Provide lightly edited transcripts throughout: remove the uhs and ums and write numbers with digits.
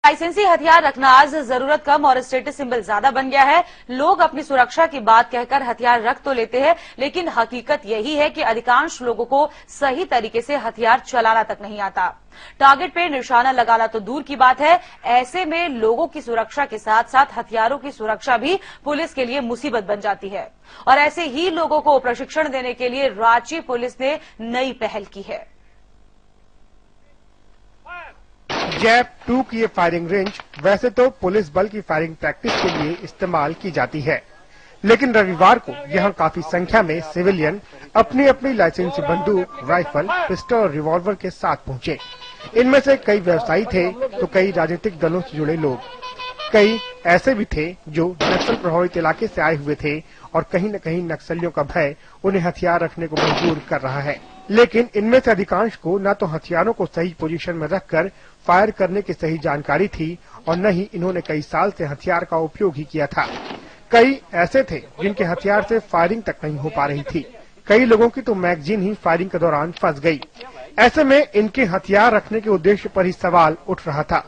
लाइसेंसी हथियार रखना आज जरूरत कम और स्टेटस सिंबल ज्यादा बन गया है। लोग अपनी सुरक्षा की बात कहकर हथियार रख तो लेते हैं, लेकिन हकीकत यही है कि अधिकांश लोगों को सही तरीके से हथियार चलाना तक नहीं आता। टारगेट पे निशाना लगाना तो दूर की बात है, ऐसे में लोगों की सुरक्षा के साथ साथ हथियारों की सुरक्षा भी पुलिस के लिए मुसीबत बन जाती है। और ऐसे ही लोगों को प्रशिक्षण देने के लिए रांची पुलिस ने नई पहल की है। जैप 2 की ये फायरिंग रेंज वैसे तो पुलिस बल की फायरिंग प्रैक्टिस के लिए इस्तेमाल की जाती है, लेकिन रविवार को यहाँ काफी संख्या में सिविलियन अपनी अपनी लाइसेंसी बंदूक, राइफल, पिस्टल और रिवॉल्वर के साथ पहुँचे। इनमें से कई व्यवसायी थे तो कई राजनीतिक दलों से जुड़े लोग, कई ऐसे भी थे जो नक्सल प्रभावित इलाके से आए हुए थे और कहीं न कहीं नक्सलियों का भय उन्हें हथियार रखने को मजबूर कर रहा है। लेकिन इनमें से अधिकांश को न तो हथियारों को सही पोजीशन में रखकर फायर करने की सही जानकारी थी और न ही इन्होंने कई साल से हथियार का उपयोग ही किया था। कई ऐसे थे जिनके हथियार से फायरिंग तक नहीं हो पा रही थी। कई लोगों की तो मैगजीन ही फायरिंग के दौरान फंस गई। ऐसे में इनके हथियार रखने के उद्देश्य पर ही सवाल उठ रहा था।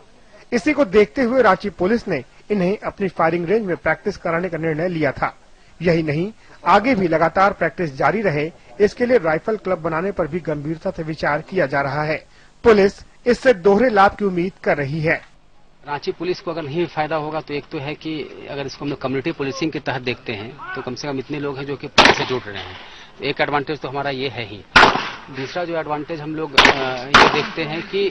इसी को देखते हुए रांची पुलिस ने इन्हें अपनी फायरिंग रेंज में प्रैक्टिस कराने का निर्णय लिया था। यही नहीं, आगे भी लगातार प्रैक्टिस जारी रहे, इसके लिए राइफल क्लब बनाने पर भी गंभीरता से विचार किया जा रहा है। पुलिस इससे दोहरे लाभ की उम्मीद कर रही है। रांची पुलिस को अगर नहीं फायदा होगा तो एक तो है कि अगर इसको हम लोग कम्युनिटी पुलिसिंग के तहत देखते हैं तो कम से कम इतने लोग हैं जो कि पुलिस से जुड़ रहे हैं, एक एडवांटेज तो हमारा ये है ही। दूसरा जो एडवांटेज हम लोग ये देखते हैं कि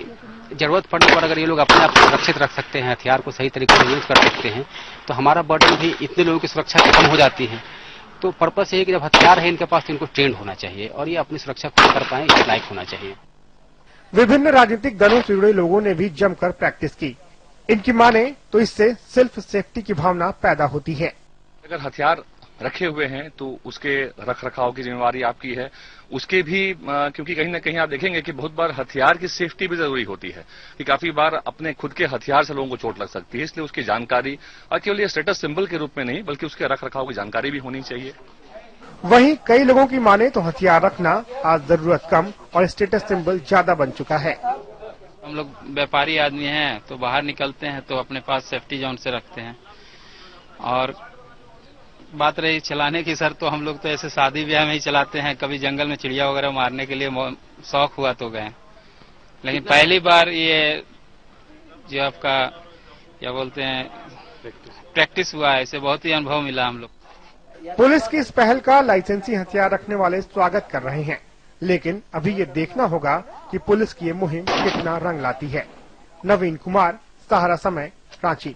जरूरत पड़ने पर अगर ये लोग अपने आप को सुरक्षित रख सकते हैं, हथियार को सही तरीके से यूज कर सकते हैं, तो हमारा बर्डन भी इतने लोगों की सुरक्षा कम हो जाती है। तो पर्पस ये है कि जब हथियार है इनके पास तो इनको ट्रेंड होना चाहिए और ये अपनी सुरक्षा खुद कर पाए, इस लायक होना चाहिए। विभिन्न राजनीतिक दलों से जुड़े लोगों ने भी जमकर प्रैक्टिस की। इनकी माने तो इससे सेल्फ सेफ्टी की भावना पैदा होती है। अगर हथियार रखे हुए हैं तो उसके रख रखाव की जिम्मेवारी आपकी है, उसके भी क्योंकि कहीं ना कहीं आप देखेंगे कि बहुत बार हथियार की सेफ्टी भी जरूरी होती है कि काफी बार अपने खुद के हथियार से लोगों को चोट लग सकती है, इसलिए उसकी जानकारी और केवल ये स्टेटस सिंबल के रूप में नहीं बल्कि उसके रख रखाव की जानकारी भी होनी चाहिए। वहीं कई लोगों की माने तो हथियार रखना आज जरूरत कम और स्टेटस सिंबल ज्यादा बन चुका है। हम लोग व्यापारी आदमी हैं तो बाहर निकलते हैं तो अपने पास सेफ्टी जोन से रखते हैं। और बात रही चलाने की सर, तो हम लोग तो ऐसे शादी ब्याह में ही चलाते हैं, कभी जंगल में चिड़िया वगैरह मारने के लिए शौक हुआ तो गए, लेकिन पहली बार ये जो आपका क्या बोलते हैं प्रैक्टिस हुआ है, इससे बहुत ही अनुभव मिला हम लोग। पुलिस की इस पहल का लाइसेंसी हथियार रखने वाले स्वागत कर रहे हैं, लेकिन अभी ये देखना होगा कि पुलिस की ये मुहिम कितना रंग लाती है। नवीन कुमार, सहारा समय, रांची।